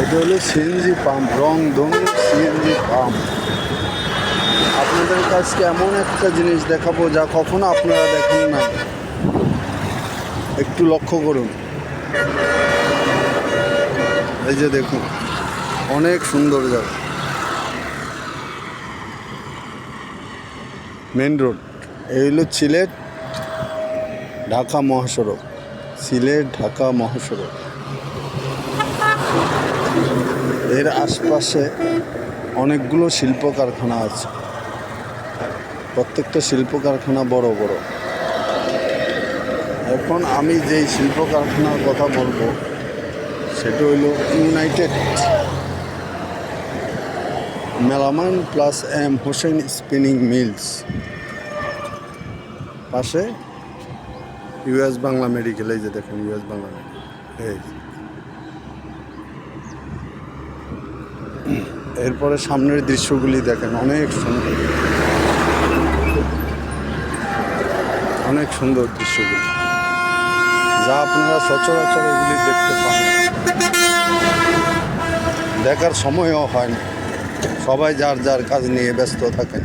এটা হলো CNG pump, রংধনু সিএনজি পাম্প। আপনাদের কাছে এমন একটা জিনিস দেখাবো যা কখনো আপনারা দেখেন না। একটু লক্ষ্য করুন, এই যে দেখুন, অনেক সুন্দর জায়গা। মেন রোড, এই হলো সিলেট ঢাকা মহাসড়ক, সিলেট ঢাকা মহাসড়ক। এর আশপাশে অনেকগুলো শিল্প কারখানা আছে, প্রত্যেকটা শিল্প কারখানা বড় বড়। এখন আমি যেই শিল্প কারখানার কথা বলবো সেটা হইল united melamine plus M Hossain spinning mills, পাশে ইউএস বাংলা মেডিকেল। এই যে দেখেন ইউএস বাংলা মেডিকেল। এই এরপরে সামনের দৃশ্যগুলি দেখেন, অনেক সুন্দর, অনেক সুন্দর দৃশ্যগুলি, যা আপনারা সচরাচর এগুলি দেখতে পান। দেখার সময়ও হয় না, সবাই যার যার কাজ নিয়ে ব্যস্ত থাকেন।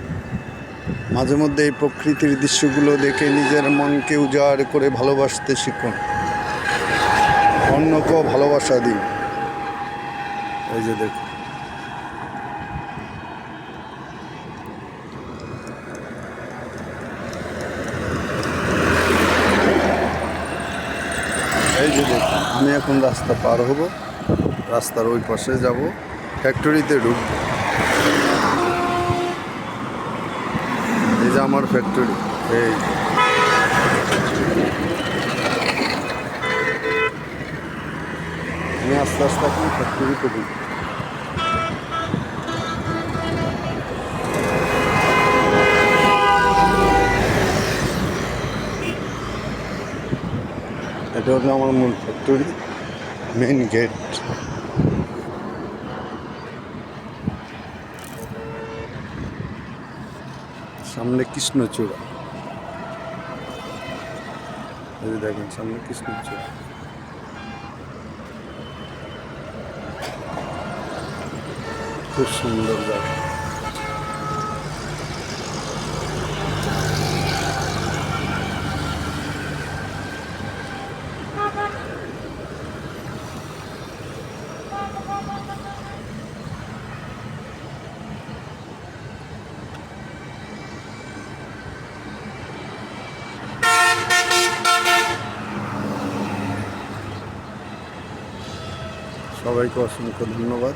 মাঝে মধ্যে এই প্রকৃতির দৃশ্যগুলো দেখে নিজের মনকে উজাড় করে ভালোবাসতে শিখুন, অন্যকেও ভালোবাসা দিন। এই যে দেখুন, এই যে দেখুন, আমি এখন রাস্তা পার হব, রাস্তার ওই পাশে যাব, ফ্যাক্টরিতে ঢুকবো। এই যে আমার ফ্যাক্টরি, এই আমি আস্তে আস্তে এখন ফ্যাক্টরিতে ঢুকবো। এটা হলো আমার মূল ফ্যাক্টরি, মেইন গেট। সামনে কৃষ্ণচূড়া, এই দেখেন সামনে কৃষ্ণচূড়া। খুব সুন্দর জায়গা। সবাইকে অসংখ্য ধন্যবাদ।